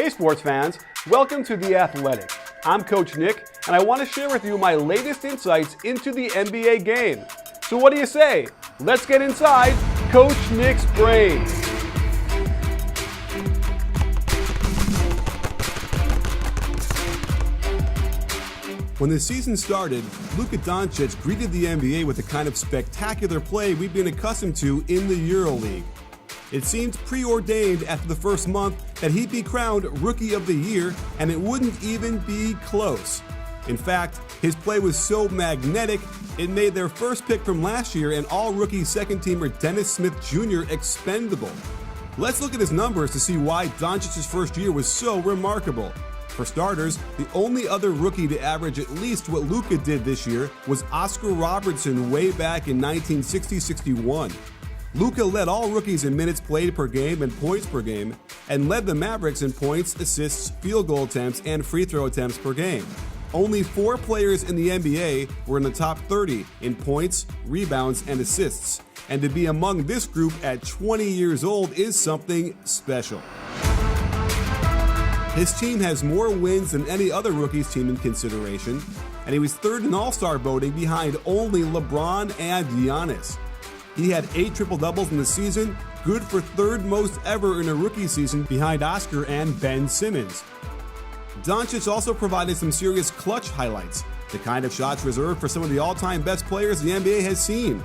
Hey sports fans, welcome to The Athletic. I'm Coach Nick, and I want to share with you my latest insights into the NBA game. So what do you say? Let's get inside Coach Nick's brain. When the season started, Luka Doncic greeted the NBA with the kind of spectacular play we've been accustomed to in the EuroLeague. It seemed preordained after the first month that he'd be crowned Rookie of the Year, and it wouldn't even be close. In fact, his play was so magnetic, it made their first pick from last year and all-rookie second-teamer Dennis Smith Jr. expendable. Let's look at his numbers to see why Doncic's first year was so remarkable. For starters, the only other rookie to average at least what Luka did this year was Oscar Robertson way back in 1960-61. Luka led all rookies in minutes played per game and points per game, and led the Mavericks in points, assists, field goal attempts, and free throw attempts per game. Only 4 players in the NBA were in the top 30 in points, rebounds, and assists, and to be among this group at 20 years old is something special. His team has more wins than any other rookie's team in consideration, and he was third in All-Star voting behind only LeBron and Giannis. He had 8 triple-doubles in the season, good for third most ever in a rookie season behind Oscar and Ben Simmons. Doncic also provided some serious clutch highlights, the kind of shots reserved for some of the all-time best players the NBA has seen.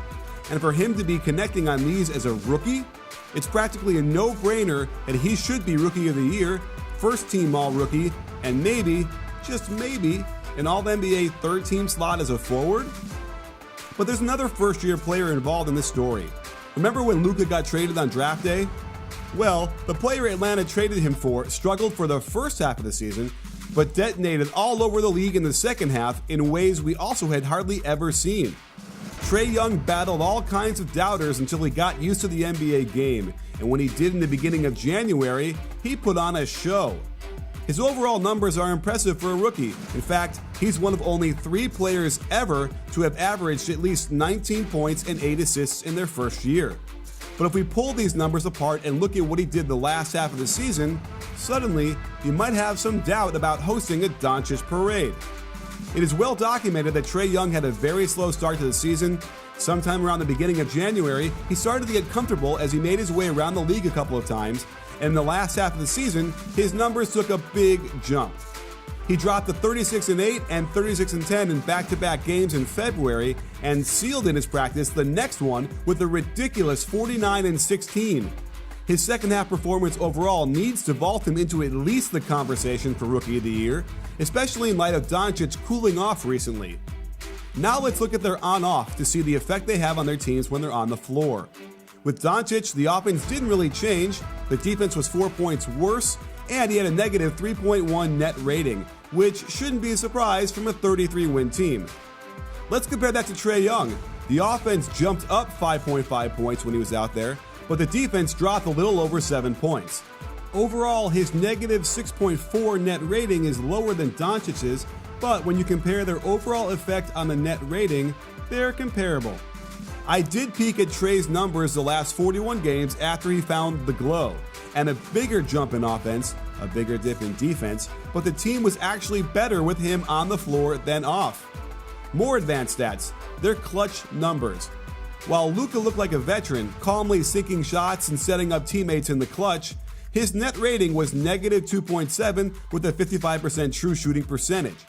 And for him to be connecting on these as a rookie, it's practically a no-brainer that he should be Rookie of the Year, first-team All-Rookie, and maybe, just maybe, an All-NBA third-team slot as a forward. But there's another first-year player involved in this story. Remember when Luka got traded on draft day? Well, the player Atlanta traded him for struggled for the first half of the season, but detonated all over the league in the second half in ways we also had hardly ever seen. Trae Young battled all kinds of doubters until he got used to the NBA game, and when he did in the beginning of January, he put on a show. His overall numbers are impressive for a rookie. In fact, he's one of only 3 players ever to have averaged at least 19 points and 8 assists in their first year. But if we pull these numbers apart and look at what he did the last half of the season, suddenly you might have some doubt about hosting a Doncic parade. It is well documented that Trae Young had a very slow start to the season. Sometime around the beginning of January, he started to get comfortable as he made his way around the league a couple of times, and in the last half of the season, his numbers took a big jump. He dropped to 36-8 and 36-10 in back-to-back games in February and sealed in his practice the next one with a ridiculous 49-16. His second-half performance overall needs to vault him into at least the conversation for Rookie of the Year, especially in light of Doncic cooling off recently. Now let's look at their on-off to see the effect they have on their teams when they're on the floor. With Doncic, the offense didn't really change, the defense was 4 points worse, and he had a negative 3.1 net rating, which shouldn't be a surprise from a 33-win team. Let's compare that to Trae Young. The offense jumped up 5.5 points when he was out there, but the defense dropped a little over 7 points. Overall, his negative 6.4 net rating is lower than Doncic's, but when you compare their overall effect on the net rating, they're comparable. I did peek at Trae's numbers the last 41 games after he found the glow, and a bigger jump in offense, a bigger dip in defense, but the team was actually better with him on the floor than off. More advanced stats, their clutch numbers. While Luka looked like a veteran, calmly sinking shots and setting up teammates in the clutch, his net rating was negative 2.7 with a 55% true shooting percentage.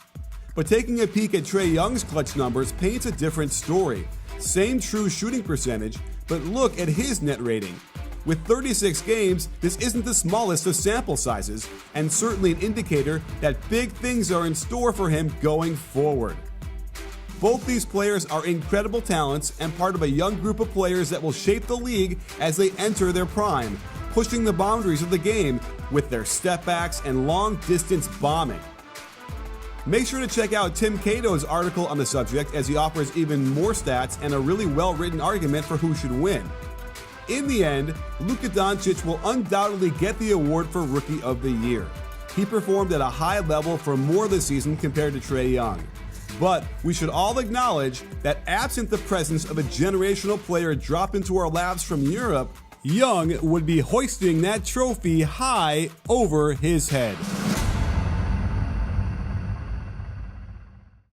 But taking a peek at Trae Young's clutch numbers paints a different story. Same true shooting percentage, but look at his net rating. With 36 games, this isn't the smallest of sample sizes, and certainly an indicator that big things are in store for him going forward. Both these players are incredible talents and part of a young group of players that will shape the league as they enter their prime, pushing the boundaries of the game with their step-backs and long-distance bombing. Make sure to check out Tim Cato's article on the subject as he offers even more stats and a really well-written argument for who should win. In the end, Luka Doncic will undoubtedly get the award for Rookie of the Year. He performed at a high level for more of the season compared to Trae Young. But we should all acknowledge that absent the presence of a generational player dropped into our laps from Europe, Young would be hoisting that trophy high over his head.